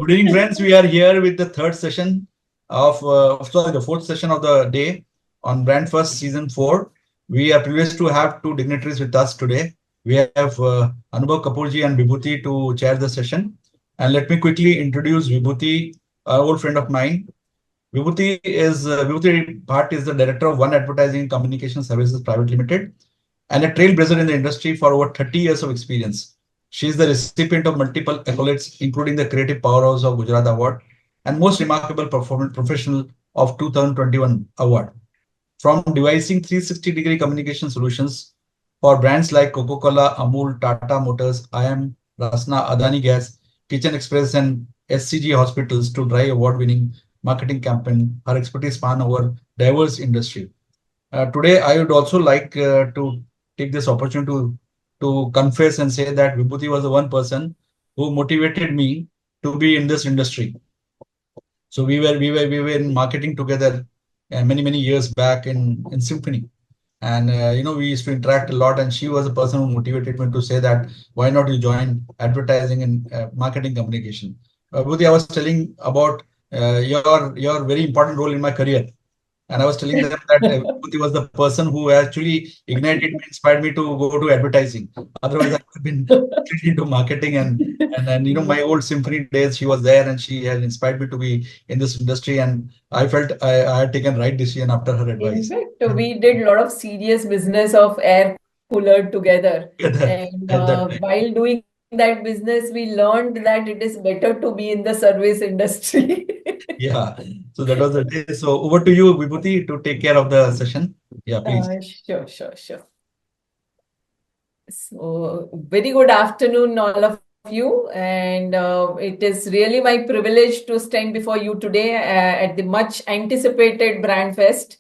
Good evening, friends. We are here with the third session the fourth session of the day on Brand First Season 4. We are privileged to have two dignitaries with us today. We have Anubhav Kapoorji and Vibhuti to chair the session. And let me quickly introduce Vibhuti, an old friend of mine. Vibhuti Bhatt is the director of One Advertising Communication Services Private Limited and a trailblazer in the industry for over 30 years of experience. She is the recipient of multiple accolades, including the Creative Powerhouse of Gujarat Award and Most Remarkable Professional of 2021 Award. From devising 360-degree communication solutions for brands like Coca-Cola, Amul, Tata Motors, IM, Rasna, Adani Gas, Kitchen Express, and SCG Hospitals to drive award-winning marketing campaign, her expertise span over diverse industry. Today, I would also like to take this opportunity to confess and say that Vibhuti was the one person who motivated me to be in this industry. So we were in marketing together many years back in Symphony, and we used to interact a lot. And she was the person who motivated me to say that why not you join advertising and marketing communication. Vibhuti, I was telling about your very important role in my career. And I was telling them that Vibhuti was the person who actually ignited me, inspired me to go to advertising. Otherwise, I would have been completely into marketing and then my old symphony days. She was there and she had inspired me to be in this industry. And I felt I had taken right decision after her In advice. fact, we did a lot of serious business of air cooler together. And At that time. while doing that business, we learned that it is better to be in the service industry. Yeah. So that was the day. So over to you, Vibhuti, to take care of the session. Yeah, please. Sure. So, very good afternoon, all of you. And it is really my privilege to stand before you today at the much anticipated Brand Fest,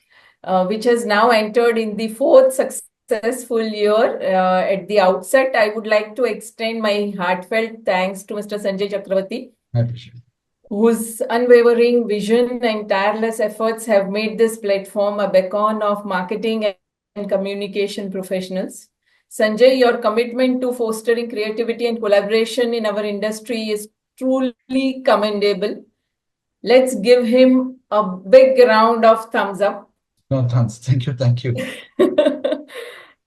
which has now entered in the fourth successful year. At the outset, I would like to extend my heartfelt thanks to Mr. Sanjay Chakravarti, I appreciate it. whose unwavering vision and tireless efforts have made this platform a beacon of marketing and communication professionals. Sanjay, your commitment to fostering creativity and collaboration in our industry is truly commendable. Let's give him a big round of thumbs up. No, thanks. Thank you. Thank you.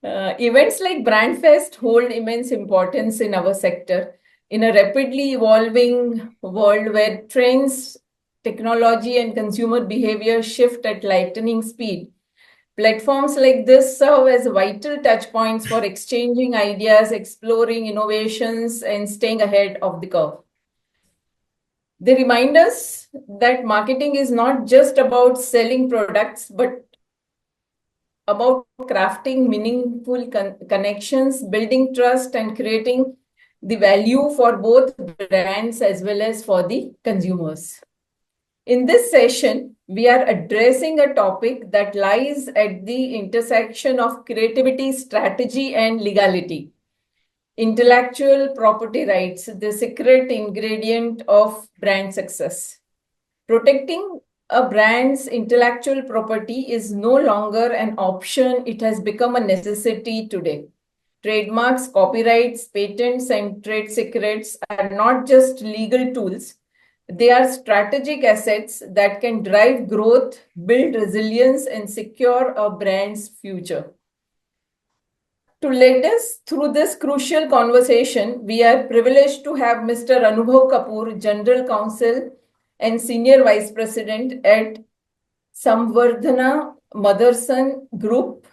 Events like Brand Fest hold immense importance in our sector. In a rapidly evolving world where trends, technology, and consumer behavior shift at lightning speed, platforms like this serve as vital touch points for exchanging ideas, exploring innovations, and staying ahead of the curve. They remind us that marketing is not just about selling products, but about crafting meaningful connections, building trust, and creating the value for both brands as well as for the consumers. In this session, we are addressing a topic that lies at the intersection of creativity, strategy, and legality. Intellectual property rights, the secret ingredient of brand success. Protecting a brand's intellectual property is no longer an option, it has become a necessity today. Trademarks, copyrights, patents, and trade secrets are not just legal tools, they are strategic assets that can drive growth, build resilience, and secure a brand's future. To lead us through this crucial conversation, we are privileged to have Mr. Anubhav Kapoor, General Counsel and Senior Vice President at Samvardhana Motherson Group.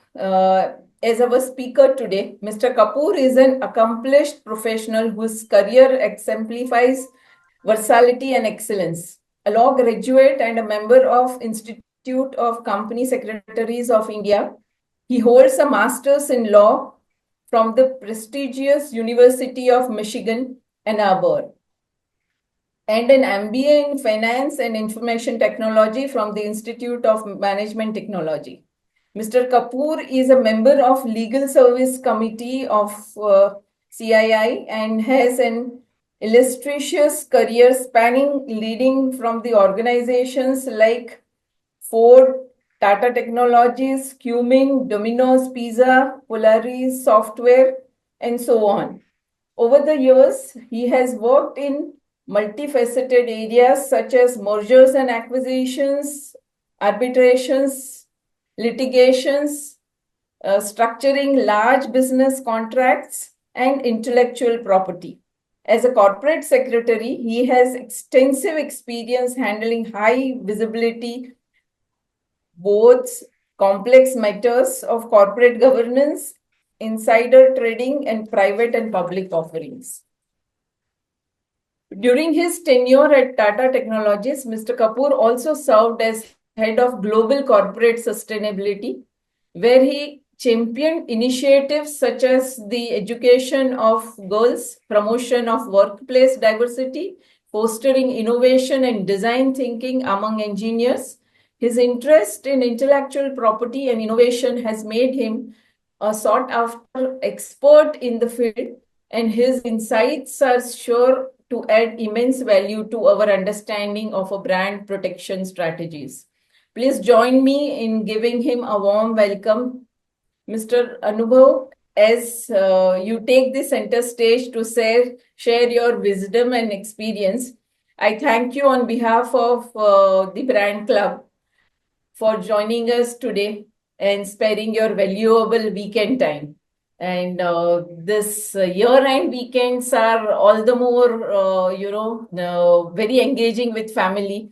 As our speaker today, Mr. Kapoor is an accomplished professional whose career exemplifies versatility and excellence. A law graduate and a member of Institute of Company Secretaries of India, he holds a master's in law from the prestigious University of Michigan, Ann Arbor, and an MBA in Finance and Information Technology from the Institute of Management Technology. Mr. Kapoor is a member of Legal Service Committee of CII and has an illustrious career spanning leading from the organizations like Ford, Tata Technologies, Cumming, Domino's Pizza, Polaris Software, and so on. Over the years, he has worked in multifaceted areas such as mergers and acquisitions, arbitrations, litigations, structuring large business contracts, and intellectual property. As a corporate secretary, he has extensive experience handling high visibility boards, complex matters of corporate governance, insider trading, and private and public offerings. During his tenure at Tata Technologies, Mr. Kapoor also served as head of global corporate sustainability, where he championed initiatives such as the education of girls, promotion of workplace diversity, fostering innovation and design thinking among engineers. His interest in intellectual property and innovation has made him a sought after expert in the field, and his insights are sure to add immense value to our understanding of a brand protection strategies. Please join me in giving him a warm welcome, Mr. Anubhav, as you take the center stage to share your wisdom and experience. I thank you on behalf of the Brand Club for joining us today and sparing your valuable weekend time. And this year-end weekends are all the more, very engaging with family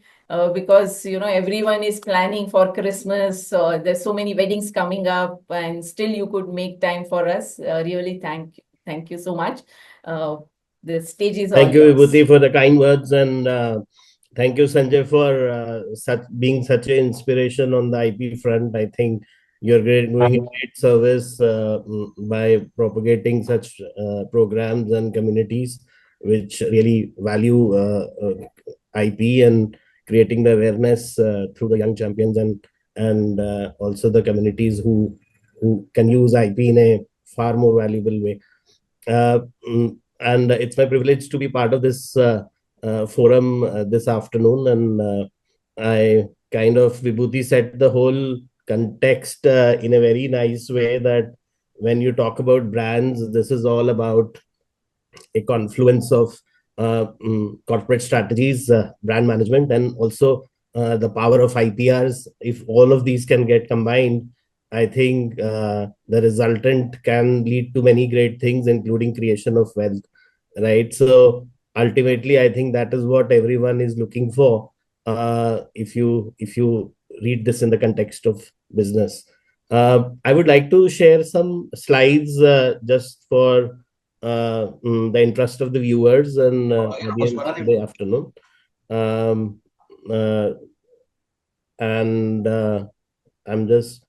because, everyone is planning for Christmas. There's so many weddings coming up, and still you could make time for us. Really, thank you so much. The stage is all Thank you, yours. Vibhuti, for the kind words, and thank you, Sanjay, for being such an inspiration on the IP front. I think you're doing a great service by propagating such programs and communities which really value IP and creating the awareness through the young champions and also the communities who can use IP in a far more valuable way. And it's my privilege to be part of this forum this afternoon. And I kind of, Vibhuti set the whole context in a very nice way, that when you talk about brands, this is all about a confluence of corporate strategies, brand management, and also the power of IPRs. If all of these can get combined, I think the resultant can lead to many great things, including creation of wealth, right? So ultimately, I think that is what everyone is looking for. If you read this in the context of business, I would like to share some slides just for the interest of the viewers and audience today afternoon. And I'm just,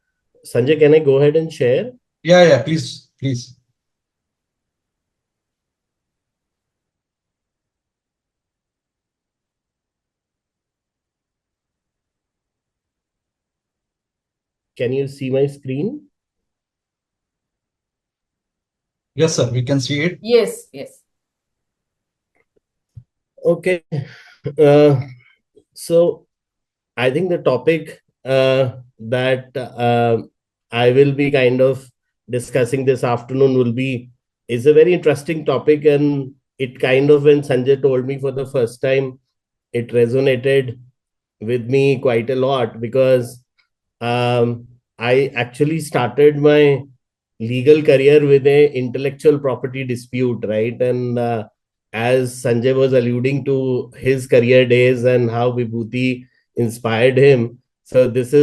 Sanjay, can I go ahead and share? Yeah, please. Can you see my screen? Yes, sir, we can see it. Yes. Okay. So I think the topic that I will be kind of discussing this afternoon is a very interesting topic, and it kind of, when Sanjay told me for the first time, it resonated with me quite a lot, because I actually started my legal career with a intellectual property dispute, right? And as Sanjay was alluding to his career days and how Vibhuti inspired him, so was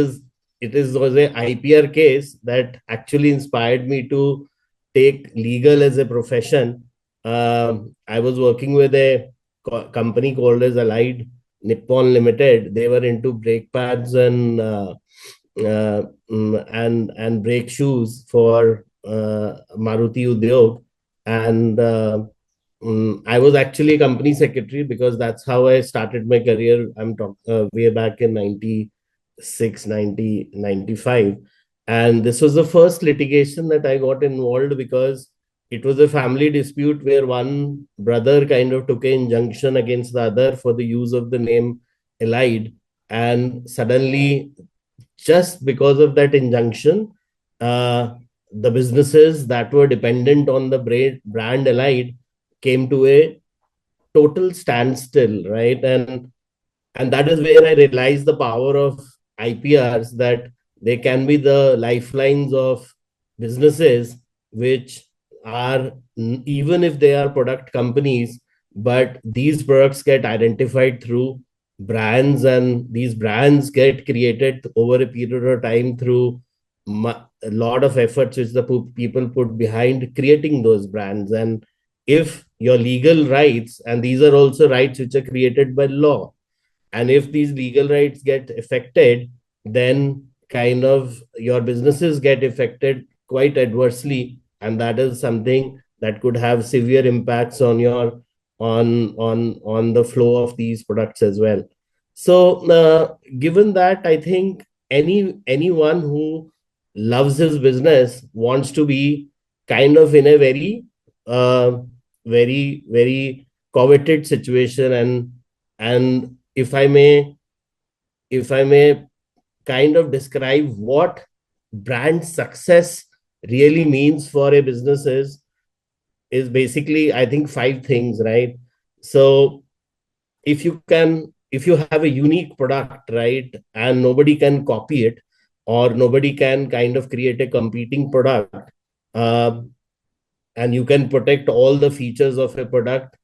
a IPR case that actually inspired me to take legal as a profession. I was working with a company called as Allied Nippon Limited. They were into brake pads and brake shoes for Maruti Udyog, and I was actually a company secretary, because that's how I started my career. I'm talking way back in 96, 90, 95. And this was the first litigation that I got involved, because it was a family dispute where one brother kind of took an injunction against the other for the use of the name Allied. And suddenly, just because of that injunction, the businesses that were dependent on the brand Allied came to a total standstill, right? And that is where I realized the power of IPRs, that they can be the lifelines of businesses, which are, even if they are product companies, but these products get identified through brands, and these brands get created over a period of time through a lot of efforts which the people put behind creating those brands. And if your legal rights, and these are also rights which are created by law, and if these legal rights get affected, then kind of your businesses get affected quite adversely, and that is something that could have severe impacts on your on the flow of these products as well. So given that, I think anyone who loves his business wants to be kind of in a uh, very coveted situation. And if I may kind of describe what brand success really means for a business is basically, I think, five things, right? So if you have a unique product, right, and nobody can copy it, or nobody can kind of create a competing product, uh, and you can protect all the features of a product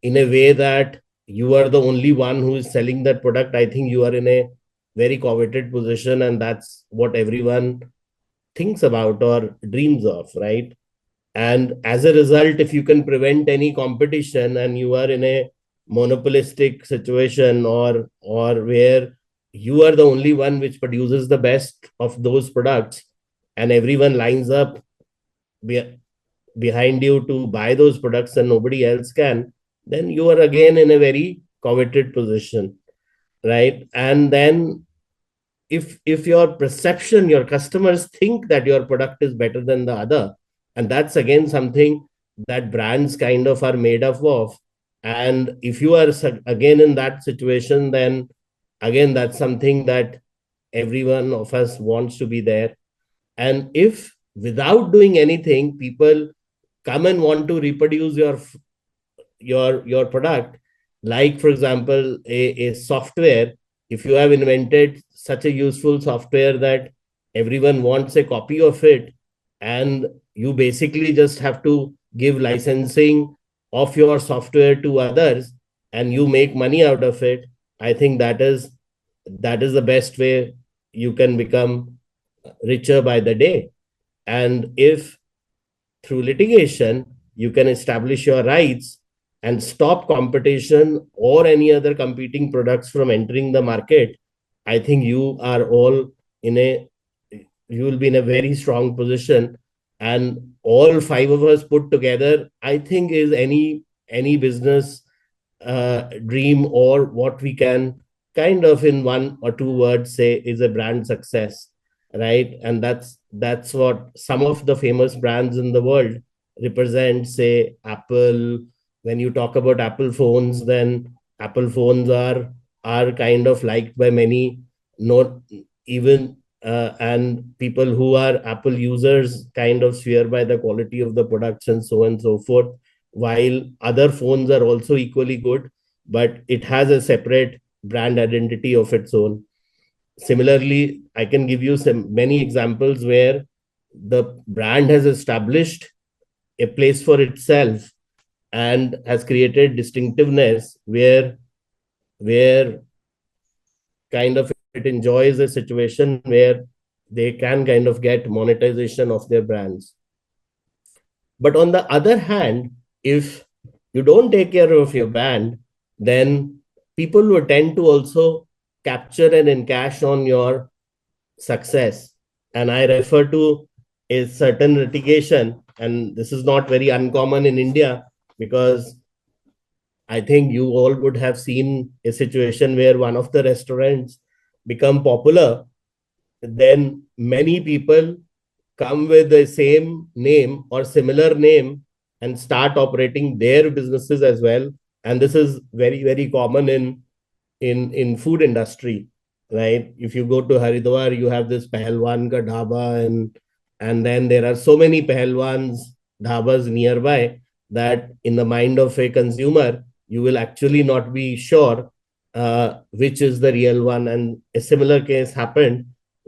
in a way that you are the only one who is selling that product, I think you are in a very coveted position, and that's what everyone thinks about or dreams of, right? And as a result, if you can prevent any competition and you are in a monopolistic situation, or where you are the only one which produces the best of those products, and everyone lines up be- behind you to buy those products and nobody else can, then you are again in a very coveted position, right? And then if your perception, your customers think that your product is better than the other, and that's again something that brands kind of are made up of. And if you are again in that situation, then again that's something that every one of us wants to be there. And if without doing anything, people come and want to reproduce your product, like for example a software, if you have invented such a useful software that everyone wants a copy of it, and you basically just have to give licensing of your software to others, and you make money out of it, I think that is the best way you can become richer by the day. And if through litigation you can establish your rights and stop competition or any other competing products from entering the market, I think you will be in a very strong position. And all five of us put together, I think, is any business dream, or what we can kind of in one or two words say is a brand success, right? And that's what some of the famous brands in the world represent. Say Apple. When you talk about Apple phones, then Apple phones are kind of liked by many, not even and people who are Apple users kind of swear by the quality of the products and so on and so forth, while other phones are also equally good, but it has a separate brand identity of its own. Similarly, I can give you many examples where the brand has established a place for itself and has created distinctiveness where kind of it enjoys a situation where they can kind of get monetization of their brands. But on the other hand, if you don't take care of your brand, then people will tend to also capture and encash on your success. And I refer to a certain litigation, and this is not very uncommon in India, because I think you all would have seen a situation where one of the restaurants become popular, then many people come with the same name or similar name and start operating their businesses as well. And this is very common in food industry, right? If you go to Haridwar, you have this Pahalwan ka dhaba, and then there are so many Pahalwans dhabas nearby that in the mind of a consumer, you will actually not be sure which is the real one. And a similar case happened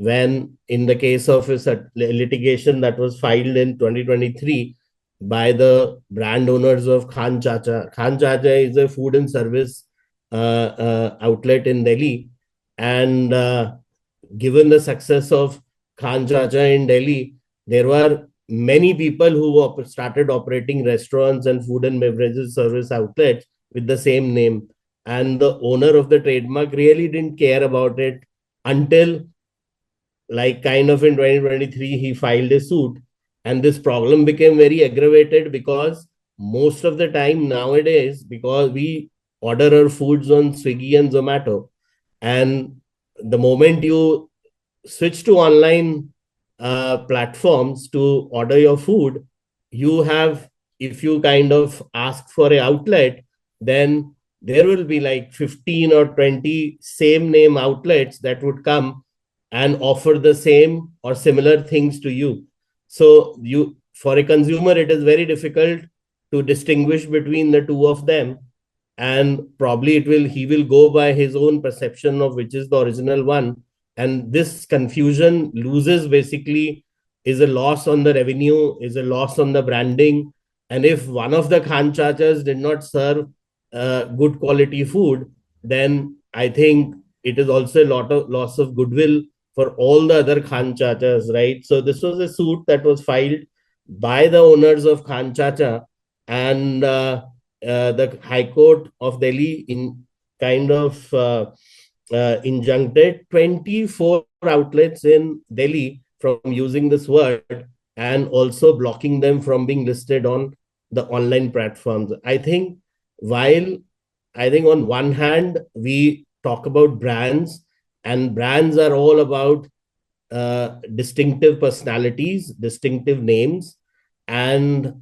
when, in the case of a litigation that was filed in 2023 by the brand owners of Khan Chacha. Khan Chacha is a food and service outlet in Delhi. And given the success of Khan Chacha in Delhi, there were many people who started operating restaurants and food and beverages service outlets with the same name. And the owner of the trademark really didn't care about it until, like, kind of in 2023, he filed a suit. And this problem became very aggravated because most of the time nowadays, because we order our foods on Swiggy and Zomato, and the moment you switch to online platforms to order your food, you have, if you kind of ask for an outlet, then there will be like 15 or 20 same name outlets that would come and offer the same or similar things to you. So you, for a consumer, it is very difficult to distinguish between the two of them. And probably he will go by his own perception of which is the original one. And this confusion loses, basically, is a loss on the revenue, is a loss on the branding. And if one of the Khan Chachas did not serve good quality food, then I think it is also a lot of loss of goodwill for all the other Khan Chachas, right? So this was a suit that was filed by the owners of Khan Chacha, and the High Court of Delhi injuncted 24 outlets in Delhi from using this word, and also blocking them from being listed on the online platforms. I think on one hand, we talk about brands, and brands are all about distinctive personalities, distinctive names. And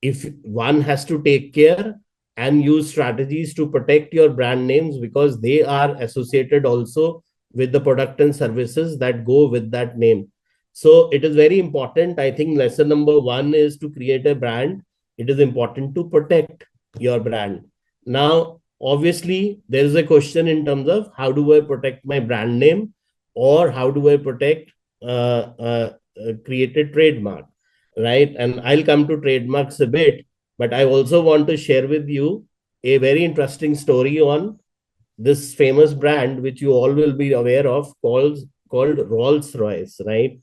if one has to take care and use strategies to protect your brand names, because they are associated also with the product and services that go with that name. So it is very important. I think lesson number one is to create a brand. It is important to protect your brand. Now, obviously, there is a question in terms of how do I protect my brand name, or how do I protect create a trademark, right? And I'll come to trademarks a bit, but I also want to share with you a very interesting story on this famous brand, which you all will be aware of, called Rolls-Royce, right?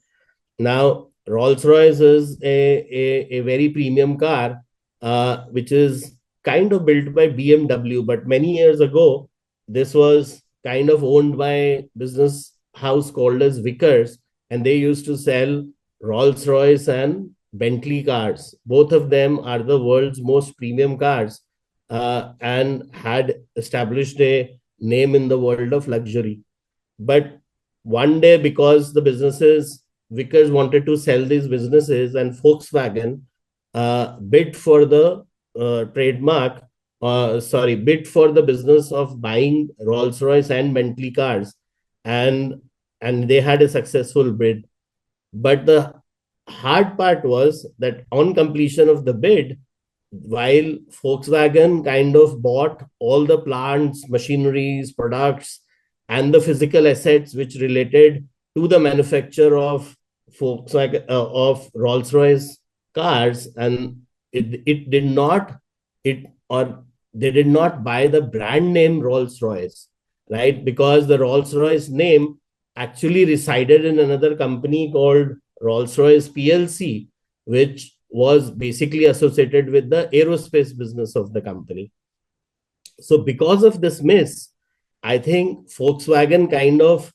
Now, Rolls-Royce is a very premium car, which is kind of built by BMW, but many years ago, this was kind of owned by business house called as Vickers, and they used to sell Rolls-Royce and Bentley cars. Both of them are the world's most premium cars, and had established a name in the world of luxury. But one day, because the businesses, Vickers wanted to sell these businesses, and Volkswagen bid for the bid for the business of buying Rolls-Royce and Bentley cars, and they had a successful bid. But the hard part was that on completion of the bid, while Volkswagen kind of bought all the plants, machineries, products, and the physical assets which related to the manufacture of Volkswagen of Rolls-Royce cars, and they did not buy the brand name Rolls-Royce, right? Because the Rolls-Royce name actually resided in another company called Rolls-Royce PLC, which was basically associated with the aerospace business of the company. So because of this miss, I think Volkswagen kind of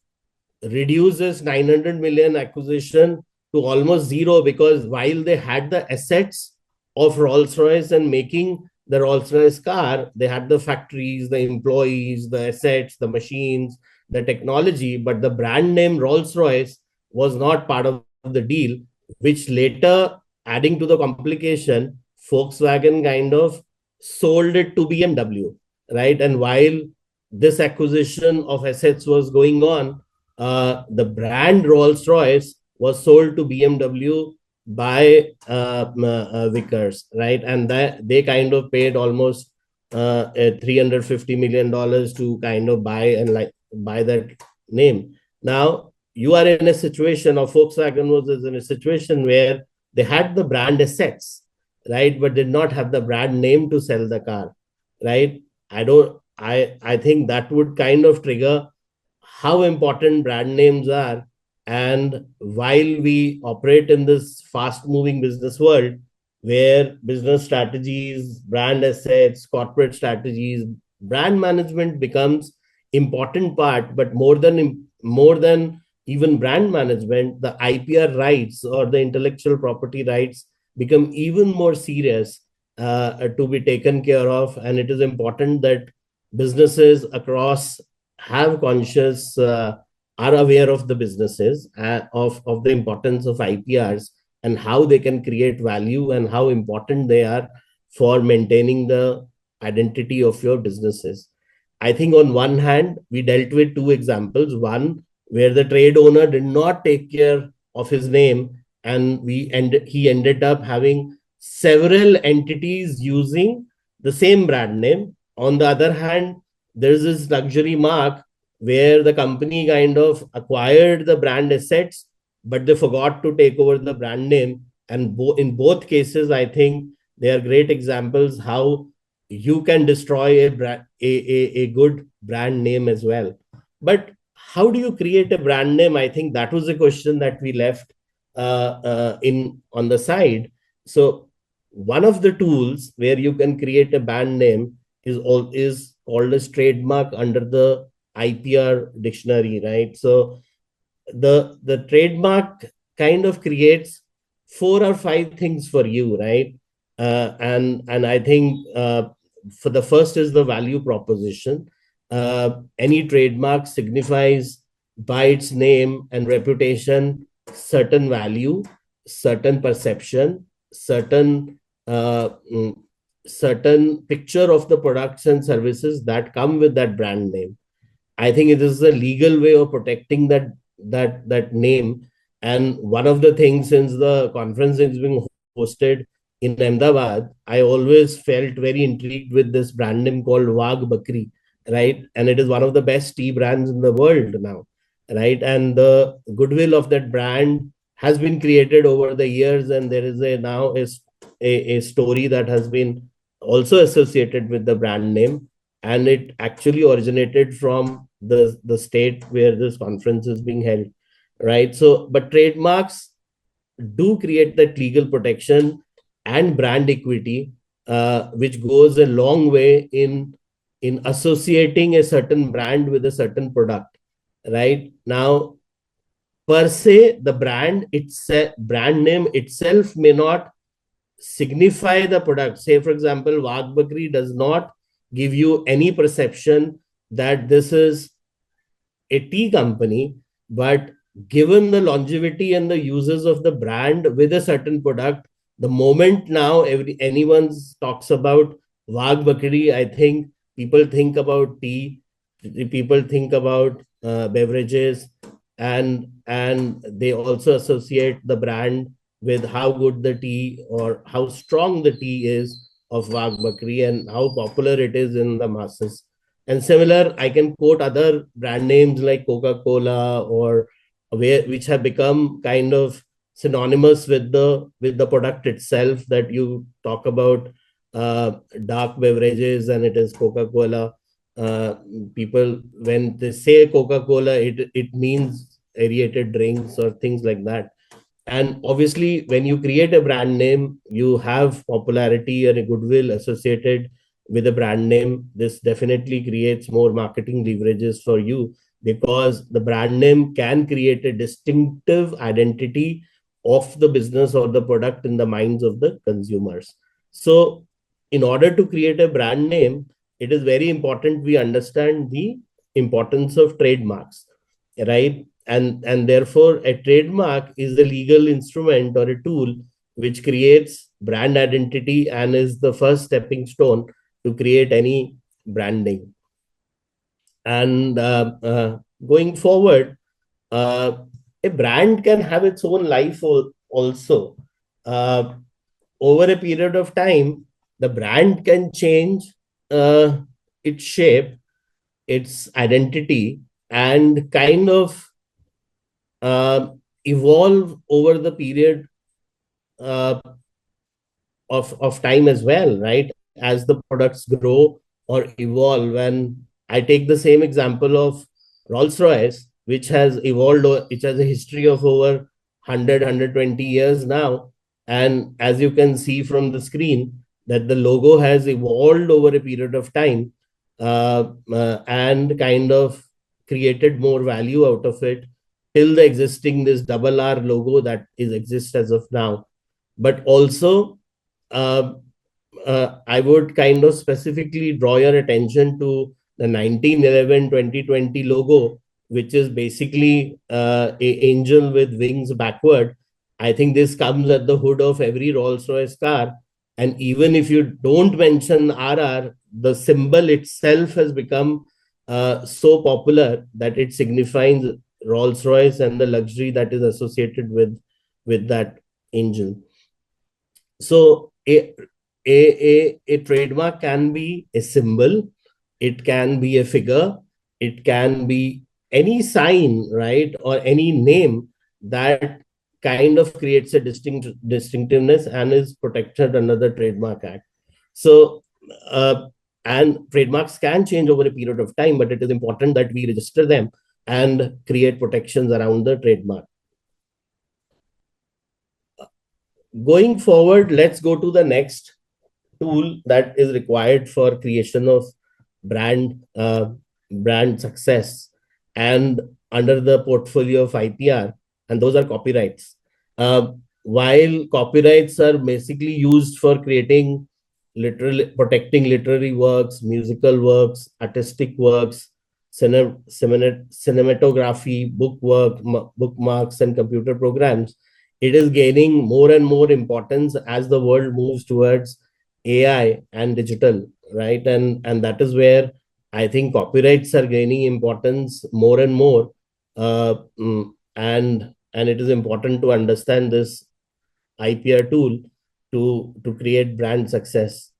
reduces 900 million acquisition to almost zero, because while they had the assets of Rolls-Royce and making the Rolls-Royce car, they had the factories, the employees, the assets, the machines, the technology, but the brand name Rolls-Royce was not part of the deal, which later, adding to the complication, Volkswagen kind of sold it to BMW, right? And while this acquisition of assets was going on, the brand Rolls-Royce was sold to BMW by Vickers, right? And that they kind of paid almost $350 million to kind of buy that name. Now you are in a situation, or Volkswagen was in a situation where they had the brand assets, right, but did not have the brand name to sell the car, right? I think that would kind of trigger how important brand names are. And while we operate in this fast moving business world, where business strategies, brand assets, corporate strategies, brand management becomes important part, but more than even brand management, the IPR rights or the intellectual property rights become even more serious to be taken care of. And it is important that businesses across have conscious are aware of the businesses of the importance of IPRs and how they can create value and how important they are for maintaining the identity of your businesses. I think on one hand, we dealt with two examples. One, where the trade owner did not take care of his name, and he ended up having several entities using the same brand name. On the other hand, there's this luxury mark where the company kind of acquired the brand assets, but they forgot to take over the brand name. And in both cases, I think they are great examples how you can destroy a good brand name as well. But how do you create a brand name? I think that was a question that we left in on the side. So one of the tools where you can create a brand name is called as trademark under the IPR dictionary, right? So the trademark kind of creates 4 or 5 things for you, right? And I think for the first is the value proposition. Any trademark signifies by its name and reputation certain value, certain perception, uh, mm, certain picture of the products and services that come with that brand name. I think it is a legal way of protecting that name. And one of the things, since the conference is being hosted in Ahmedabad, I always felt very intrigued with this brand name called Wag Bakri, right? And it is one of the best tea brands in the world now, right? And the goodwill of that brand has been created over the years, and there is a story that has been also associated with the brand name, and it actually originated from the state where this conference is being held, right? So but trademarks do create that legal protection and brand equity, which goes a long way in associating a certain brand with a certain product. Right now, per se, the brand name itself may not signify the product. Say, for example, Wag Bakri does not give you any perception that this is a tea company, but given the longevity and the uses of the brand with a certain product, the moment now anyone talks about Wag Bakri, I think people think about tea, people think about beverages, and they also associate the brand with how good the tea or how strong the tea is of Wag Bakri and how popular it is in the masses. And similar, I can quote other brand names like Coca-Cola or which have become kind of synonymous with the product itself. That you talk about dark beverages and it is Coca-Cola. Uh, People, when they say Coca-Cola, it means aerated drinks or things like that. And obviously, when you create a brand name, you have popularity and a goodwill associated with a brand name. This definitely creates more marketing leverages for you, because the brand name can create a distinctive identity of the business or the product in the minds of the consumers. So in order to create a brand name, it is very important we understand the importance of trademarks, right? And therefore a trademark is a legal instrument or a tool which creates brand identity and is the first stepping stone to create any branding. And going forward, uh, a brand can have its own life also. uh, Over a period of time, the brand can change, its shape, its identity, and kind of uh, evolve over the period uh, of time as well, right? As the products grow or evolve. And I take the same example of Rolls-Royce, which has evolved, which has a history of over 100, 120 years now. And as you can see from the screen, that the logo has evolved over a period of time, and kind of created more value out of it till the existing this double R logo that is exists as of now. But also, uh, I would kind of specifically draw your attention to the 1911-2020 logo, which is basically a angel with wings backward. I think this comes at the hood of every Rolls-Royce car. And even if you don't mention RR, the symbol itself has become so popular that it signifies Rolls-Royce and the luxury that is associated with that angel. So a trademark can be a symbol, it can be a figure, it can be any sign, right, or any name that kind of creates a distinctiveness and is protected under the Trademark Act. So, and trademarks can change over a period of time, but it is important that we register them and create protections around the trademark. Going forward, let's go to the next tool that is required for creation of brand success and under the portfolio of IPR, and those are copyrights. While copyrights are basically used for creating protecting literary works, musical works, artistic works, cinematography, bookmarks, and computer programs, it is gaining more and more importance as the world moves towards AI and digital, right? And that is where I think copyrights are gaining importance more and more, and it is important to understand this IPR tool to create brand success.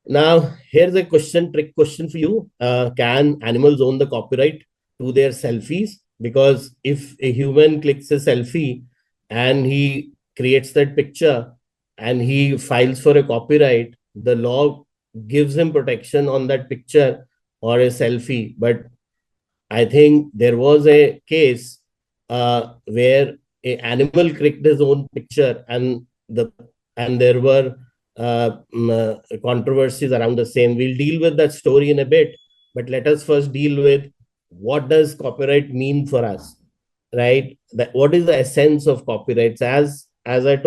Now, here's a trick question for you. Can animals own the copyright to their selfies? Because if a human clicks a selfie and he creates that picture and he files for a copyright, the law gives him protection on that picture or a selfie. But I think there was a case where an animal clicked his own picture, and there were controversies around the same. We'll deal with that story in a bit, but let us first deal with what does copyright mean for us, right? What is the essence of copyrights? As I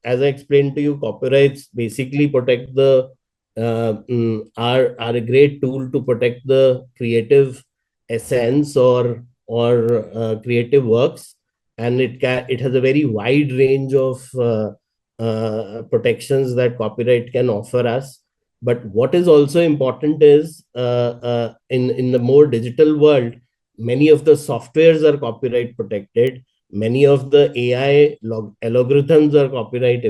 explained to you, copyrights basically protect are a great tool to protect the creative essence or creative works, and it has a very wide range of protections that copyright can offer us. But what is also important is in the more digital world, many of the softwares are copyright protected. Many of the AI algorithms are copyright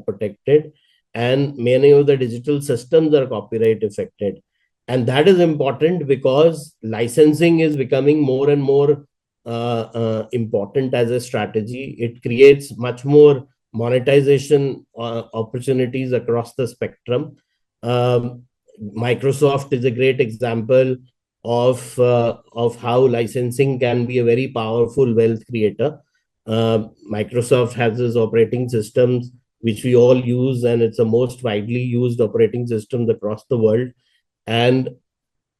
protected, and many of the digital systems are copyright affected. And that is important because licensing is becoming more and more important as a strategy. It creates much more monetization opportunities across the spectrum. Microsoft is a great example of how licensing can be a very powerful wealth creator. Microsoft has its operating systems which we all use, and it's the most widely used operating systems across the world. And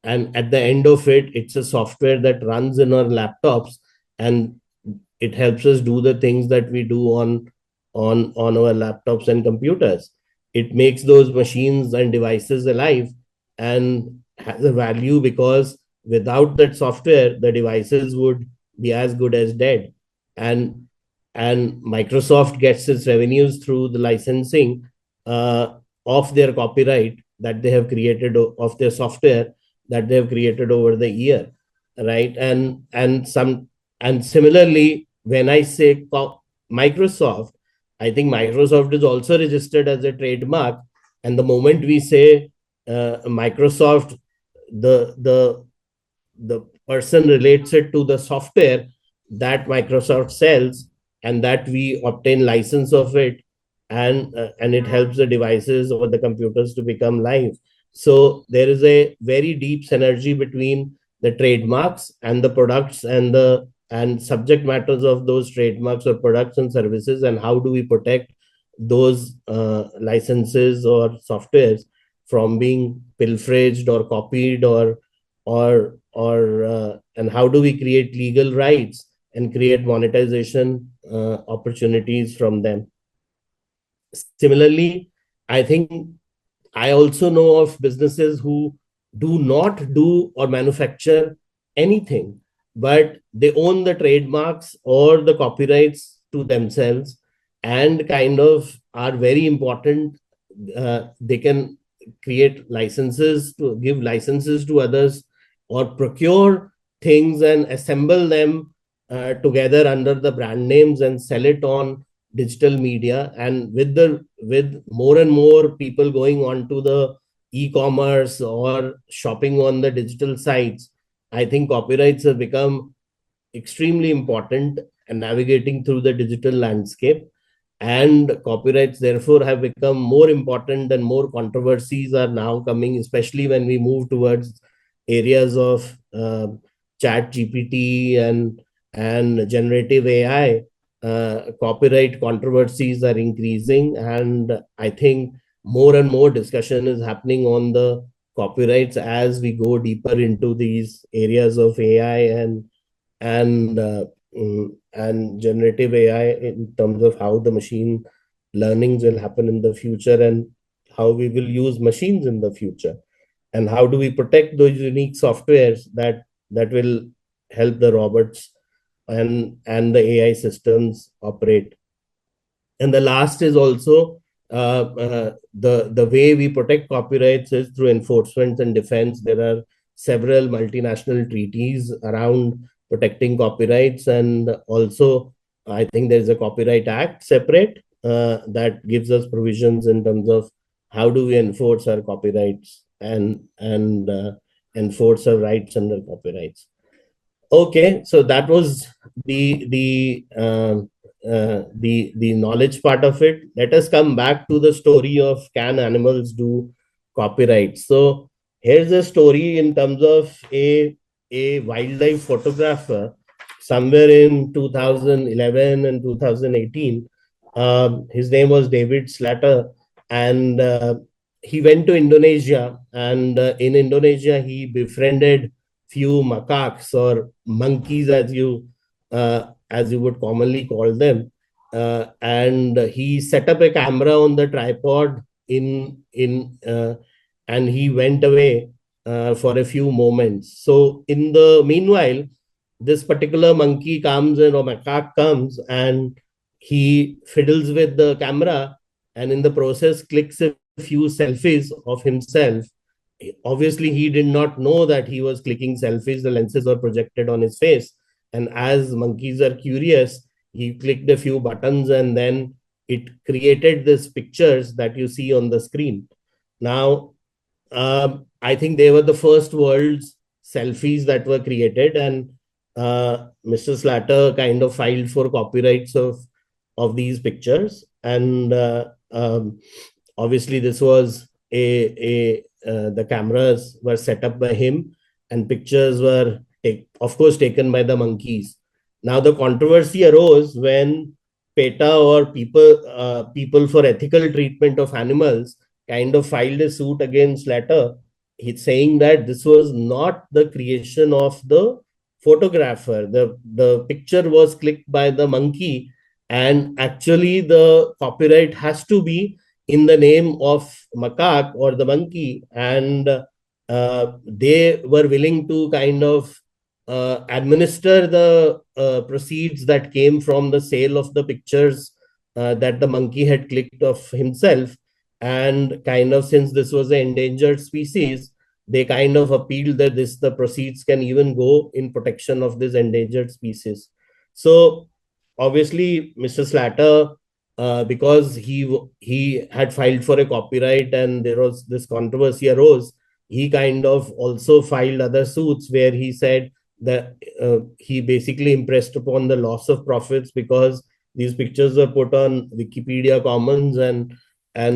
at the end of it, it's a software that runs in our laptops, and it helps us do the things that we do on our laptops and computers. It makes those machines and devices alive and has a value, because without that software, the devices would be as good as dead. And Microsoft gets its revenues through the licensing of their copyright that they have created, of their software that they have created over the year, right? And similarly, when I say Microsoft, I think Microsoft is also registered as a trademark And the moment we say Microsoft, the person relates it to the software that Microsoft sells, and that we obtain license of it, and it helps the devices or the computers to become live. So there is a very deep synergy between the trademarks and the products and subject matters of those trademarks or products and services, and how do we protect those licenses or softwares from being pilfered or copied, or and how do we create legal rights and create monetization opportunities from them. Similarly, I think I also know of businesses who do not do or manufacture anything, but they own the trademarks or the copyrights to themselves, and kind of are very important. They can create licenses, to give licenses to others, or procure things and assemble them together under the brand names and sell it on digital media. And with more and more people going on to the e-commerce or shopping on the digital sites, I think copyrights have become extremely important and navigating through the digital landscape. And copyrights therefore have become more important, and more controversies are now coming, especially when we move towards areas of chat GPT and generative AI. Copyright controversies are increasing, and I think more and more discussion is happening on the copyrights as we go deeper into these areas of AI and and generative AI, in terms of how the machine learnings will happen in the future, and how we will use machines in the future, and how do we protect those unique softwares that will help the robots and the AI systems operate. And the last is also the way we protect copyrights is through enforcement and defense. There are several multinational treaties around protecting copyrights, and also I think there is a Copyright Act separate that gives us provisions in terms of how do we enforce our copyrights and enforce our rights under copyrights. Okay, so that was the knowledge part of it. Let us come back to the story of can animals do copyright. So here's a story in terms of a wildlife photographer somewhere in 2011 and 2018. His name was David Slater, and he went to Indonesia, and in Indonesia he befriended few macaques or monkeys, as you would commonly call them, and he set up a camera on the tripod and he went away for a few moments. So in the meanwhile, this particular monkey comes in, or macaque comes, and he fiddles with the camera, and in the process clicks a few selfies of himself. Obviously he did not know that he was clicking selfies. The lenses were projected on his face, and as monkeys are curious, he clicked a few buttons, and then it created these pictures that you see on the screen. Now I think they were the first world's selfies that were created, and Mr. Slater kind of filed for copyrights of these pictures. And obviously this was the cameras were set up by him, and pictures were of course taken by the monkeys. Now the controversy arose when PETA, or people for ethical treatment of animals, kind of filed a suit against Slater. He's saying that this was not the creation of the photographer. The picture was clicked by the monkey, and actually the copyright has to be in the name of macaque or the monkey. And they were willing to kind of administer the proceeds that came from the sale of the pictures that the monkey had clicked of himself. And kind of, since this was an endangered species, they kind of appealed that the proceeds can even go in protection of this endangered species. So obviously Mr. Slater because he had filed for a copyright and there was this controversy arose, he kind of also filed other suits where he said that he basically impressed upon the loss of profits because these pictures were put on Wikipedia Commons, and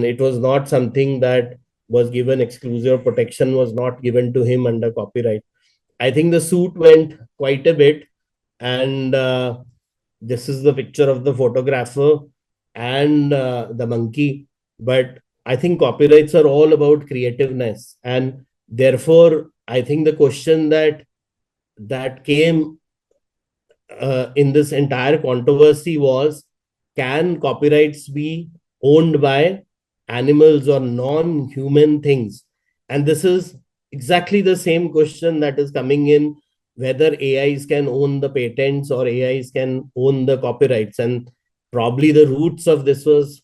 it was not something that was given exclusive protection, was not given to him under copyright. I think the suit went quite a bit, and this is the picture of the photographer and the monkey. But I think copyrights are all about creativeness, and therefore I think the question that came in this entire controversy was, can copyrights be owned by animals or non-human things? And this is exactly the same question that is coming in, whether AIs can own the patents or AIs can own the copyrights. And probably the roots of this was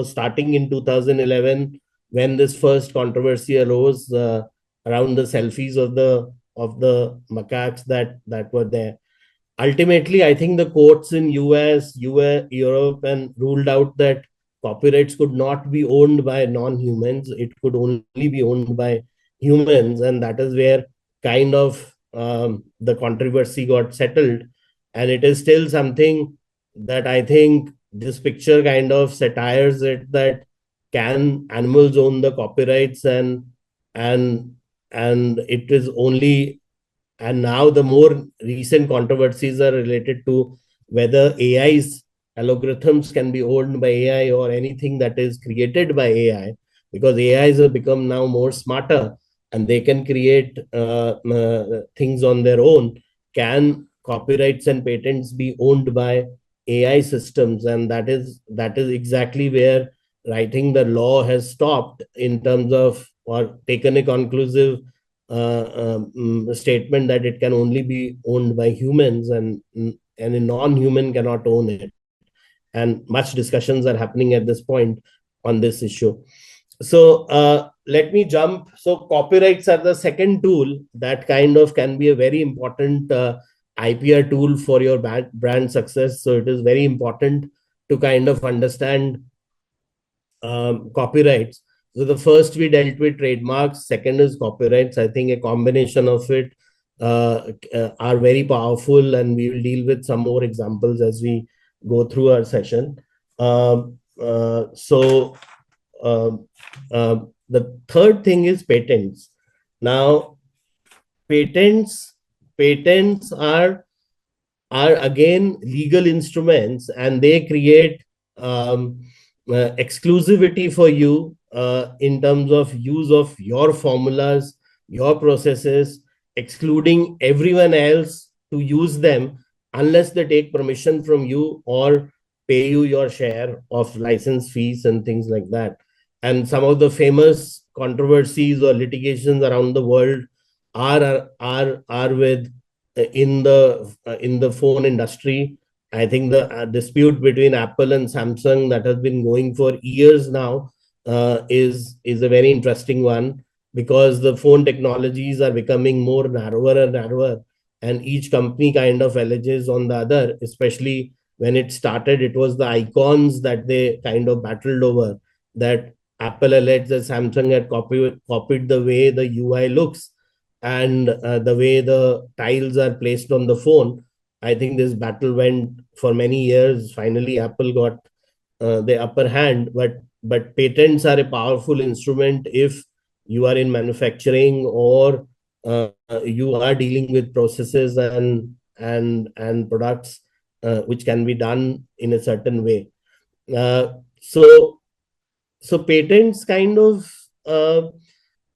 starting in 2011 when this first controversy arose around the selfies of the macaques that were there. Ultimately, I think the courts in US, Europe, and ruled out that copyrights could not be owned by non-humans. It could only be owned by humans, and that is where kind of the controversy got settled. And it is still something that I think this picture kind of satires it, that can animals own the copyrights, and and it is only, and now the more recent controversies are related to whether AI's algorithms can be owned by AI or anything that is created by AI, because AIs have become now more smarter and they can create things on their own. Can copyrights and patents be owned by AI systems? And that is exactly where I think the law has stopped in terms of, or taken a conclusive statement that it can only be owned by humans, and a non-human cannot own it. And much discussions are happening at this point on this issue. So let me jump. So copyrights are the second tool that kind of can be a very important IPR tool for your brand success. So it is very important to kind of understand copyrights. So the first we dealt with trademarks, second is copyrights. I think a combination of it are very powerful, and we will deal with some more examples as we go through our session. So the third thing is patents. Now, patents are again legal instruments, and they create exclusivity for you in terms of use of your formulas, your processes, excluding everyone else to use them unless they take permission from you or pay you your share of license fees and things like that. And some of the famous controversies or litigations around the world are with in the phone industry. I think the dispute between Apple and Samsung that has been going for years now is a very interesting one, because the phone technologies are becoming more narrower and narrower, and each company kind of alleges on the other. Especially when it started, it was the icons that they kind of battled over. That Apple alleged that Samsung had copied the way the UI looks and the way the tiles are placed on the phone. I think this battle went for many years. Finally, Apple got the upper hand. But patents are a powerful instrument if you are in manufacturing, or you are dealing with processes and products which can be done in a certain way. So patents kind of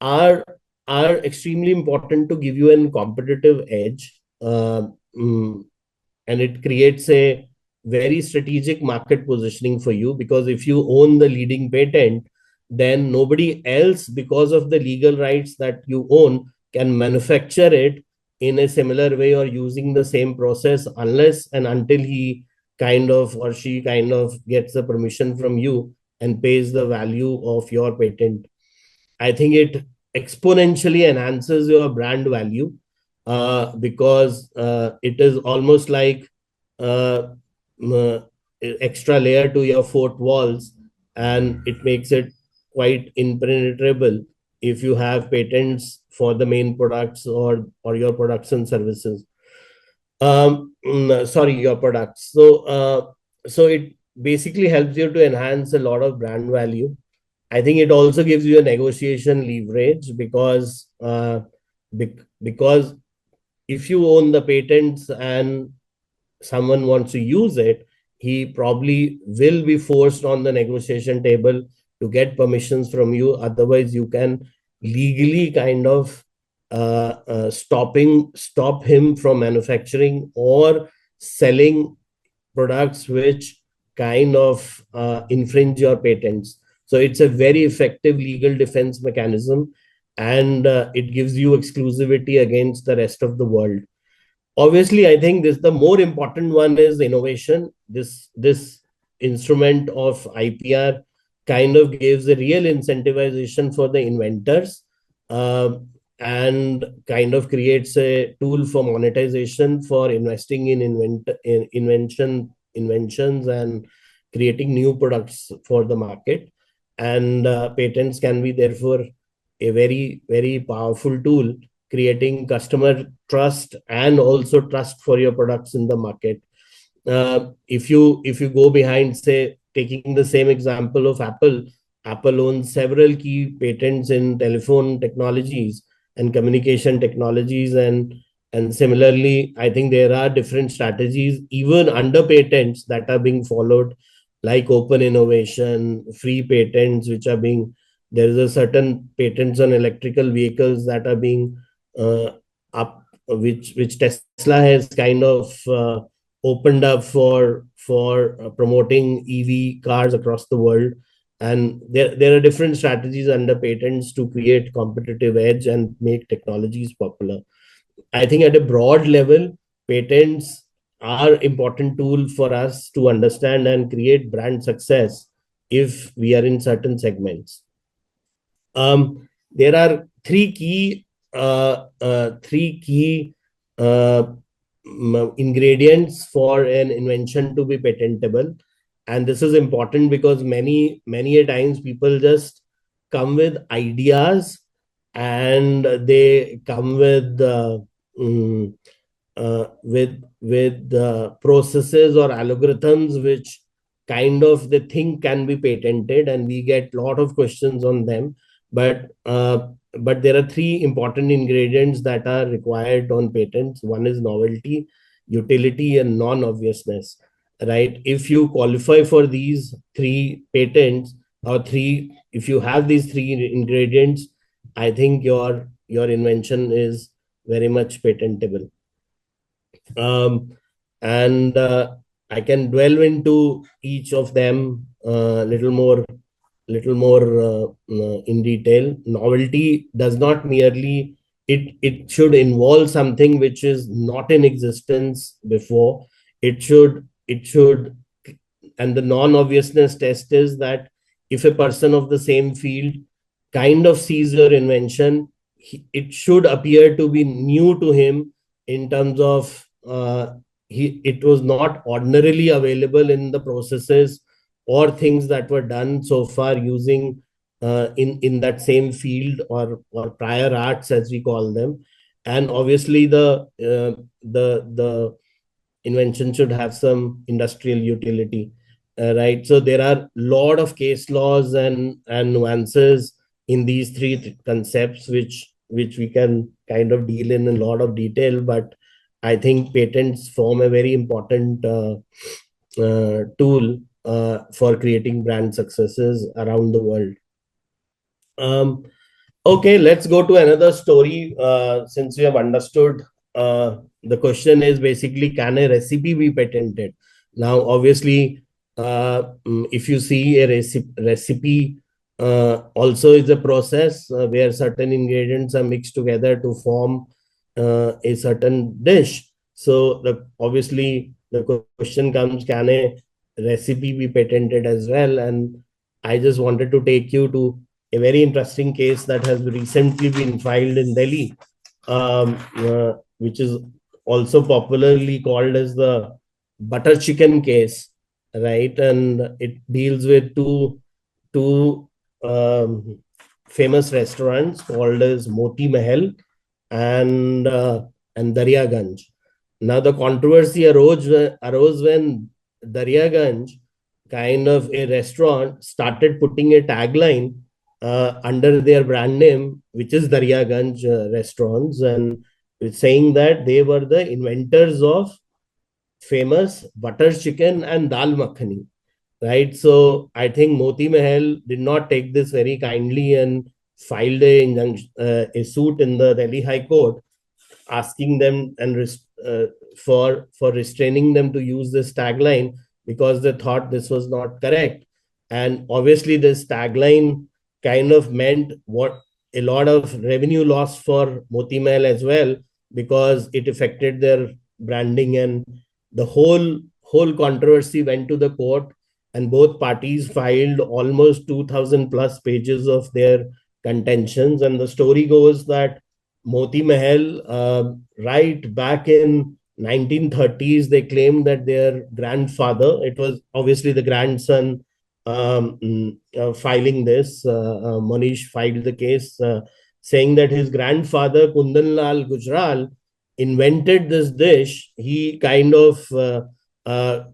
are extremely important to give you a competitive edge. And it creates a very strategic market positioning for you, because if you own the leading patent, then nobody else, because of the legal rights that you own, can manufacture it in a similar way or using the same process, unless and until he kind of, or she kind of, gets the permission from you and pays the value of your patent. I think it exponentially enhances your brand value, because it is almost like extra layer to your fourth walls, and it makes it quite impenetrable if you have patents for the main products or your products and services. Sorry, your products. So it basically helps you to enhance a lot of brand value. I think it also gives you a negotiation leverage because if you own the patents and someone wants to use it, he probably will be forced on the negotiation table to get permissions from you. Otherwise, you can legally kind of stop him from manufacturing or selling products which kind of infringe your patents. So it's a very effective legal defense mechanism, and it gives you exclusivity against the rest of the world. Obviously, I think this the more important one is innovation. This instrument of IPR kind of gives a real incentivization for the inventors, uh, and kind of creates a tool for monetization for investing in inventions and creating new products for the market. And patents can be therefore a very powerful tool, creating customer trust and also trust for your products in the market. If you go behind, say, taking the same example of Apple owns several key patents in telephone technologies and communication technologies, and similarly, I think there are different strategies even under patents that are being followed, like open innovation, free patents, which are being there is a certain patents on electrical vehicles that are being uh, up, which Tesla has kind of opened up for promoting EV cars across the world. And there are different strategies under patents to create competitive edge and make technologies popular. I think at a broad level, patents are important tool for us to understand and create brand success if we are in certain segments. There are three key uh, ingredients for an invention to be patentable, and this is important because many a times people just come with ideas, and they come with mm, processes or algorithms which kind of they think can be patented, and we get a lot of questions on them. But there are three important ingredients that are required on patents. One is novelty, utility, and non-obviousness. Right? If you qualify for these three patents, or three, if you have these three ingredients, I think your invention is very much patentable. And I can delve into each of them a little more in detail. Novelty does not merely it should involve something which is not in existence before. It should and the non-obviousness test is that if a person of the same field kind of sees your invention, it should appear to be new to him in terms of it was not ordinarily available in the processes or things that were done so far using in that same field or prior arts, as we call them. And obviously the invention should have some industrial utility, right? So there are a lot of case laws and nuances in these three concepts, which we can kind of deal in a lot of detail. But I think patents form a very important tool for creating brand successes around the world. Okay, let's go to another story. Since we have understood, the question is basically, can a recipe be patented? Now, obviously, if you see a recipe also is a process where certain ingredients are mixed together to form a certain dish. So obviously the question comes, can a recipe be patented as well? And I just wanted to take you to a very interesting case that has recently been filed in Delhi, which is also popularly called as the butter chicken case. right? And it deals with two famous restaurants called as Moti Mahal and Daryaganj. Now the controversy arose when Daryaganj, kind of a restaurant, started putting a tagline under their brand name, which is Daryaganj restaurants, and saying that they were the inventors of famous butter chicken and dal makhani, right? So I think Moti Mahal did not take this very kindly and filed a suit in the Delhi High Court, asking them for restraining them to use this tagline because they thought this was not correct. And obviously, this tagline kind of meant what a lot of revenue loss for Moti Mahal as well, because it affected their branding, and the whole controversy went to the court, and both parties filed almost 2000 plus pages of their contentions. And the story goes that Moti Mahal, right back in 1930s, they claimed that their grandfather, it was obviously the grandson filing this, Manish filed the case, saying that his grandfather, Kundanlal Gujral, invented this dish. He kind of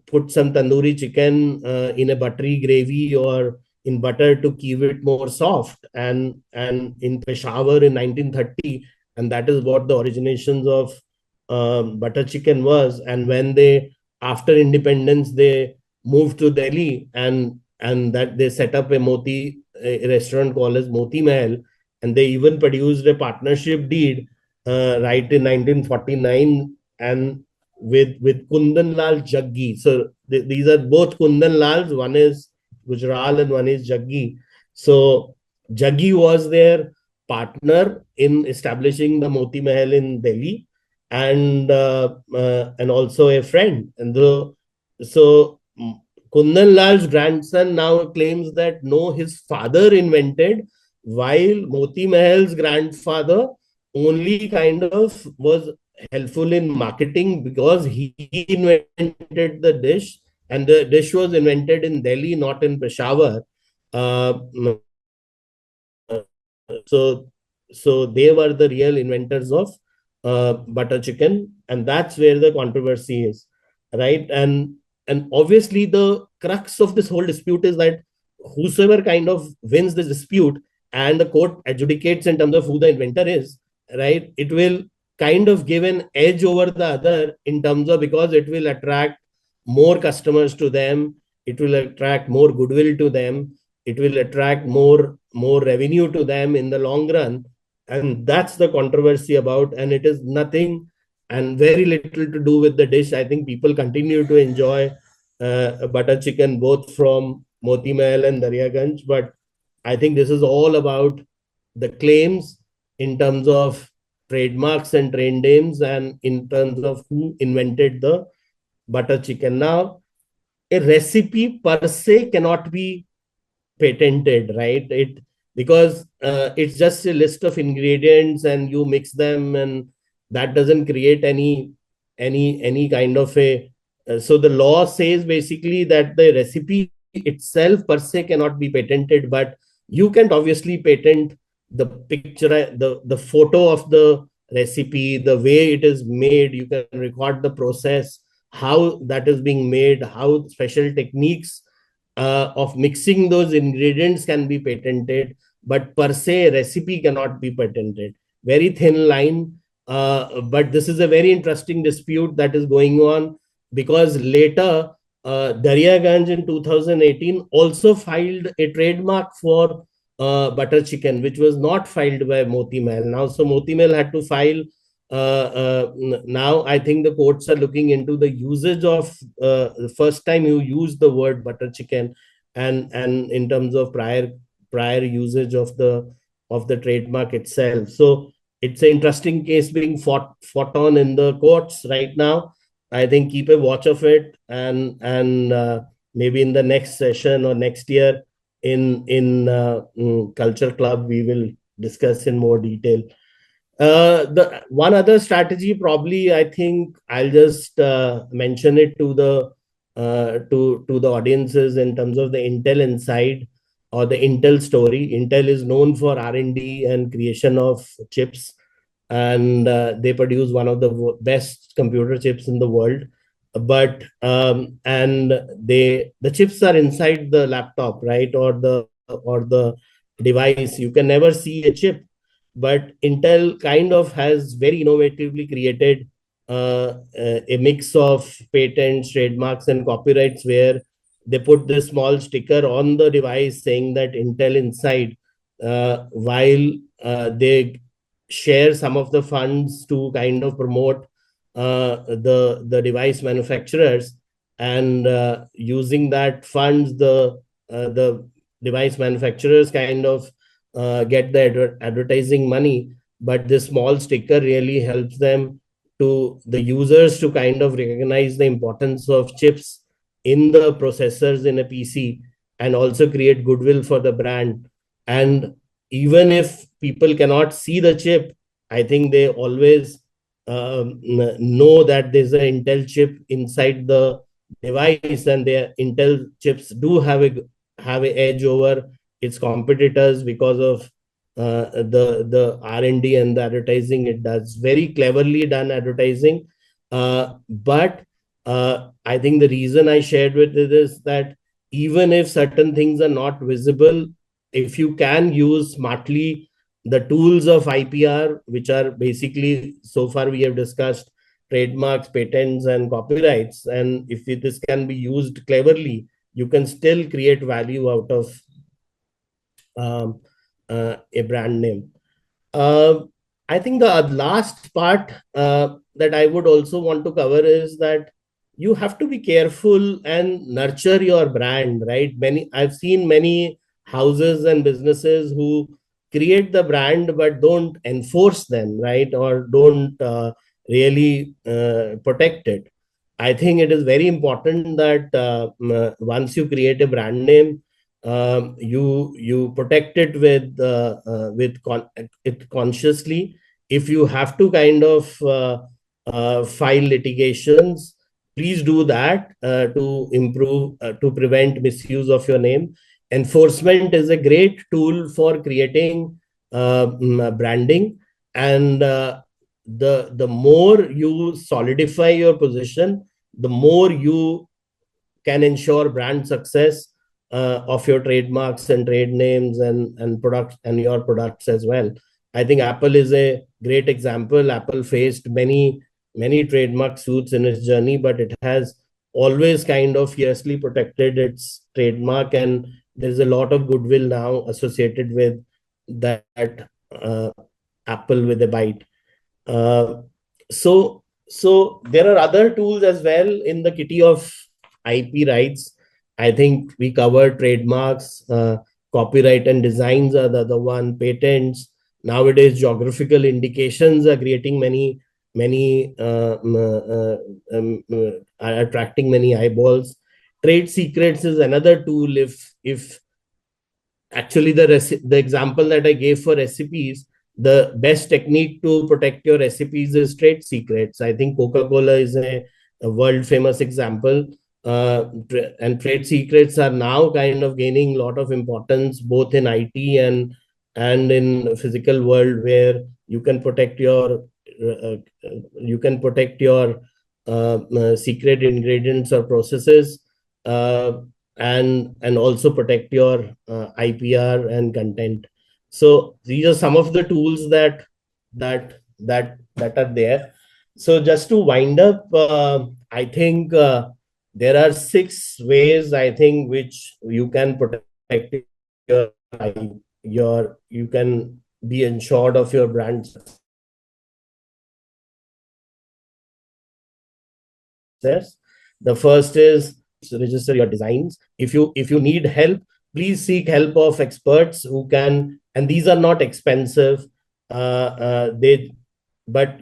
put some tandoori chicken in a buttery gravy or in butter to keep it more soft. And in Peshawar in 1930, and that is what the originations of butter chicken was. And when they, after independence, they moved to Delhi, and that they set up a restaurant called as Moti Mahal, and they even produced a partnership deed right in 1949, and with Kundan Lal Jaggi. So these are both Kundan Lals. One is Gujral and one is Jaggi. So Jaggi was their partner in establishing the Moti Mahal in Delhi, and also a friend. And so Kundan Lal's grandson now claims that no, his father invented, while Moti Mahal's grandfather only kind of was helpful in marketing because he invented the dish, and the dish was invented in Delhi, not in Peshawar. Uh, so so they were the real inventors of butter chicken, and that's where the controversy is, right? And obviously the crux of this whole dispute is that whosoever kind of wins this dispute and the court adjudicates in terms of who the inventor is, right, it will kind of give an edge over the other in terms of, because it will attract more customers to them, it will attract more goodwill to them, it will attract more revenue to them in the long run. And that's the controversy about, and it is nothing and very little to do with the dish. I think people continue to enjoy butter chicken both from Moti Mahal and Daryaganj, but I think this is all about the claims in terms of trademarks and trade names, and in terms of who invented the butter chicken. Now, a recipe per se cannot be patented, right? It, because it's just a list of ingredients and you mix them, and that doesn't create any kind of a so the law says basically that the recipe itself per se cannot be patented, but you can obviously patent the picture, the photo of the recipe, the way it is made. You can record the process, how that is being made, how special techniques of mixing those ingredients can be patented, but per se recipe cannot be patented. Very thin line. But this is a very interesting dispute that is going on, because later Daryaganj in 2018 also filed a trademark for butter chicken, which was not filed by Moti Mahal. Now, so Moti Mahal had to file. Now I think the courts are looking into the usage of the first time you use the word butter chicken, and in terms of prior usage of the trademark itself. So it's an interesting case being fought on in the courts right now. I think keep a watch of it, and maybe in the next session or next year in Culture Club we will discuss in more detail. The one other strategy, probably, I think I'll just mention it to the to the audiences in terms of the Intel inside or the Intel story. Intel is known for R&D and creation of chips, and they produce one of the best computer chips in the world. But and the chips are inside the laptop, right, or the device. You can never see a chip, but Intel kind of has very innovatively created a mix of patents, trademarks, and copyrights where they put this small sticker on the device saying that Intel inside, while they share some of the funds to kind of promote the device manufacturers, and using that funds, the device manufacturers kind of get the advertising money, but this small sticker really helps them to the users to kind of recognize the importance of chips in the processors in a PC, and also create goodwill for the brand. And even if people cannot see the chip, I think they always know that there's an Intel chip inside the device, and their Intel chips do have a edge over its competitors because of the R&D and the advertising it does. Very cleverly done advertising. But I think the reason I shared with it is that even if certain things are not visible, if you can use smartly the tools of IPR, which are basically, so far we have discussed trademarks, patents, and copyrights, and if this can be used cleverly, you can still create value out of a brand name. I think the last part that I would also want to cover is that you have to be careful and nurture your brand, right? I've seen many houses and businesses who create the brand but don't enforce them, right? Or don't really protect it. I think it is very important that once you create a brand name, you protect it it consciously. If you have to kind of file litigations, please do that to improve to prevent misuse of your name. Enforcement is a great tool for creating branding, and the more you solidify your position, the more you can ensure brand success of your trademarks and trade names and products and your products as well. I think Apple is a great example. Apple faced many trademark suits in its journey, but it has always kind of fiercely protected its trademark, and there's a lot of goodwill now associated with that Apple with a bite. So there are other tools as well in the kitty of IP rights. I think we covered trademarks, copyright and designs are the other one, patents. Nowadays, geographical indications are creating are attracting many eyeballs. Trade secrets is another tool. If actually the example that I gave for recipes, the best technique to protect your recipes is trade secrets. I think Coca-Cola is a world famous example. And trade secrets are now kind of gaining a lot of importance both in IT and in physical world, where you can protect your secret ingredients or processes, and also protect your IPR and content. So these are some of the tools that are there. So just to wind up, I think there are 6 ways, I think, which you can protect you can be ensured of your brand success. The first is register your designs. If you need help, please seek help of experts who can, and these are not expensive. But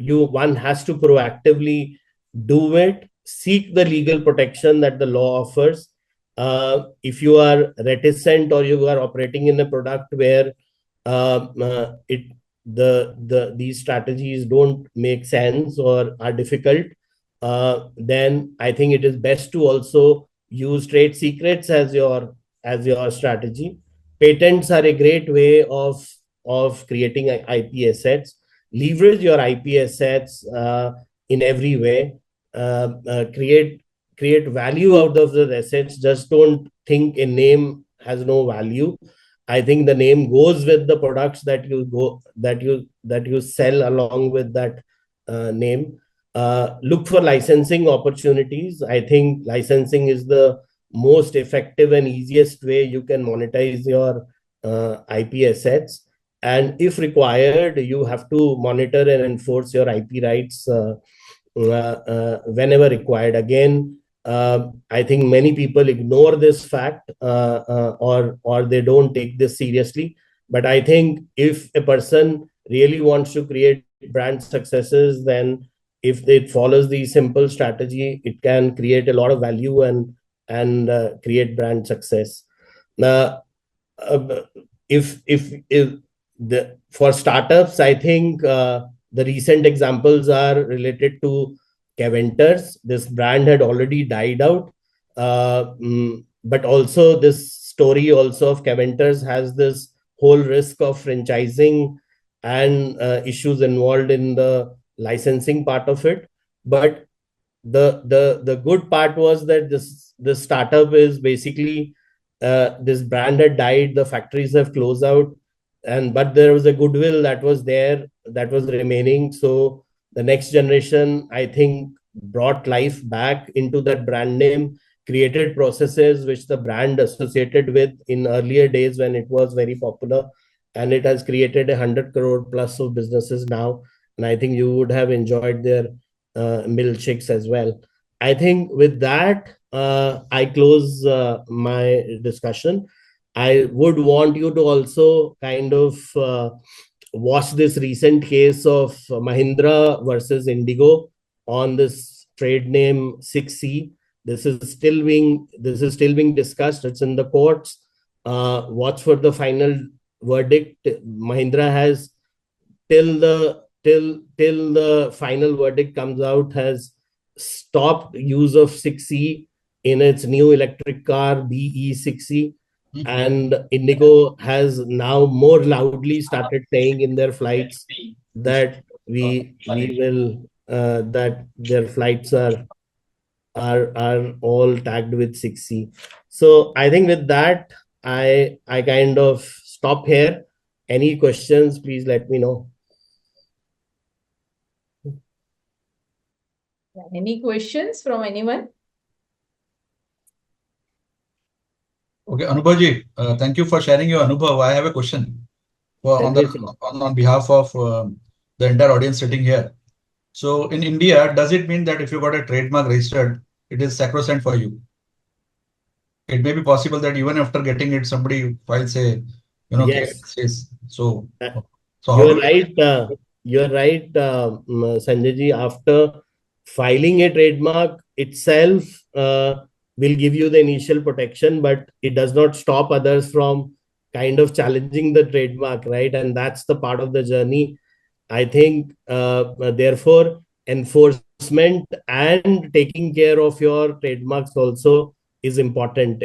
one has to proactively do it. Seek the legal protection that the law offers. If you are reticent or you are operating in a product where these strategies don't make sense or are difficult, then I think it is best to also use trade secrets as your strategy. Patents are a great way of creating IP assets. Leverage your IP assets in every way. Create value out of the assets. Just don't think a name has no value. I think the name goes with the products that you sell along with that name. Look for licensing opportunities. I think licensing is the most effective and easiest way you can monetize your IP assets. And if required, you have to monitor and enforce your IP rights whenever required. Again, I think many people ignore this fact or they don't take this seriously. But I think if a person really wants to create brand successes, then if it follows the simple strategy, it can create a lot of value and create brand success. Now, if the for startups, I think the recent examples are related to Caventers. This brand had already died out, but also this story also of Caventers has this whole risk of franchising and issues involved in the licensing part of it. But the good part was that this startup is basically this brand had died, the factories have closed out, but there was a goodwill that was there, that was remaining. So the next generation, I think, brought life back into that brand name, created processes which the brand associated with in earlier days when it was very popular, and it has created 100 crore plus of businesses now. And I think you would have enjoyed their milkshakes as well. I think with that, I close my discussion. I would want you to also kind of watch this recent case of Mahindra versus Indigo on this trade name 6C. This is still being discussed. It's in the courts. Watch for the final verdict. Mahindra has till the final verdict comes out has stopped use of 6C in its new electric car BE6C. And Indigo has now more loudly started saying in their flights that we will that their flights are all tagged with 6C. So I think with that, I kind of stop here. Any questions, please let me know. Any questions from anyone? Okay, Anubhavji, thank you for sharing your Anubhav. I have a question on behalf of the entire audience sitting here. So in India, does it mean that if you got a trademark registered, it is sacrosanct for you? It may be possible that even after getting it, somebody files a, Yes. case. So you're right. You're right, Sanjay ji. After filing a trademark itself will give you the initial protection, but it does not stop others from kind of challenging the trademark, right? And that's the part of the journey. I think, therefore, enforcement and taking care of your trademarks also is important.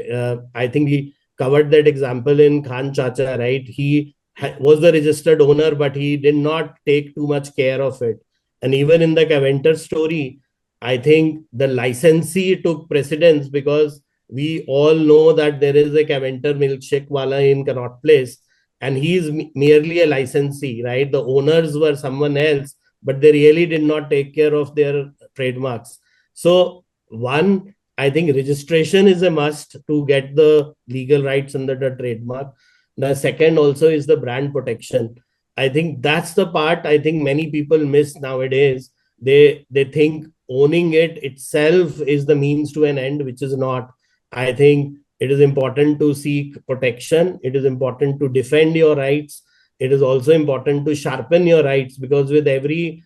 I think we covered that example in Khan Chacha, right? He was the registered owner, but he did not take too much care of it. And even in the Caventer story, I think the licensee took precedence because we all know that there is a Caventer milkshake wala in Connaught Place, and he is merely a licensee, right? The owners were someone else, but they really did not take care of their trademarks. So one, I think registration is a must to get the legal rights under the trademark. The second also is the brand protection. I think that's the part I think many people miss nowadays. They think owning it itself is the means to an end, which is not. I think it is important to seek protection. It is important to defend your rights. It is also important to sharpen your rights, because with every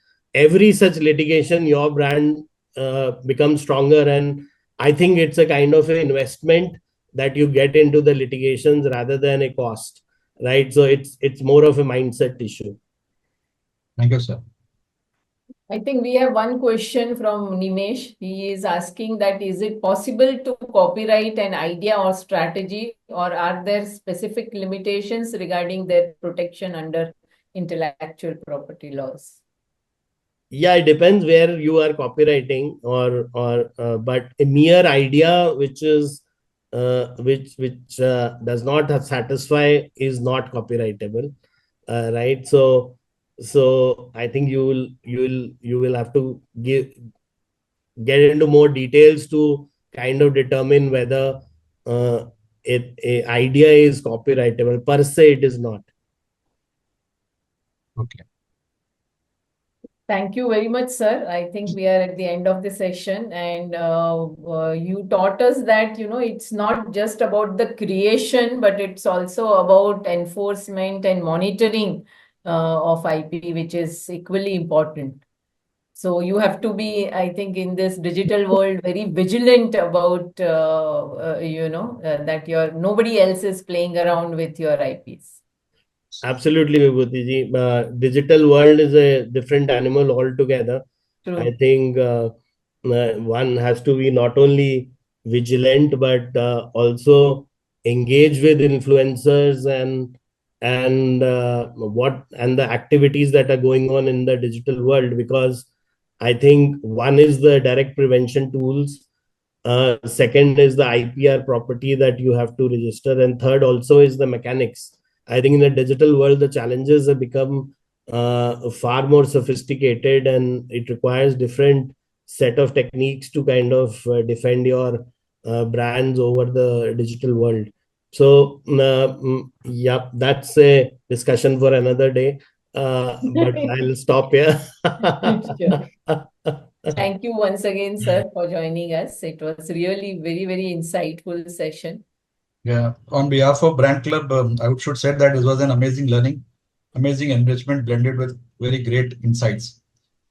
such litigation, your brand becomes stronger. And I think it's a kind of an investment that you get into the litigations rather than a cost, right? So it's more of a mindset issue. Thank you, sir. I think we have one question from Nimesh. He is asking that is it possible to copyright an idea or strategy, or are there specific limitations regarding their protection under intellectual property laws? Yeah, it depends where you are copywriting, but a mere idea which is which does not satisfy is not copyrightable, right? So I think you will have to get into more details to kind of determine whether uh, a idea is copyrightable. Per se, it is not. Okay. Thank you very much, sir. I think we are at the end of the session, and you taught us that, it's not just about the creation, but it's also about enforcement and monitoring of IP, which is equally important. So you have to be, I think, in this digital world, very vigilant about, that nobody else is playing around with your IPs. Absolutely, Vibhuti ji. Digital world is a different animal altogether. I True. think one has to be not only vigilant but also engage with influencers and the activities that are going on in the digital world, because I think one is the direct prevention tools. Second is the IPR property that you have to register, and third also is the mechanics. I think in the digital world, the challenges have become far more sophisticated, and it requires different set of techniques to kind of defend your brands over the digital world. So, yeah, that's a discussion for another day. But I'll stop here. Sure. Thank you once again, sir, for joining us. It was really very, very insightful session. Yeah, on behalf of Brand Club, should say that this was an amazing learning, amazing enrichment blended with very great insights.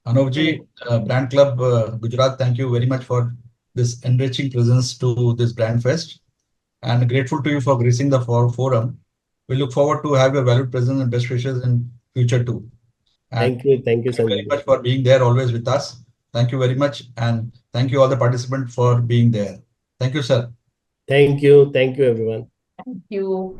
Anubji, Brand Club Gujarat, thank you very much for this enriching presence to this Brand Fest, and grateful to you for gracing the forum. We look forward to have your valued presence and best wishes in future too. And Thank you, thank you very Sanjay. much for being there always with us. Thank you very much, and thank you all the participants for being there. Thank you, sir. Thank you, everyone. Thank you.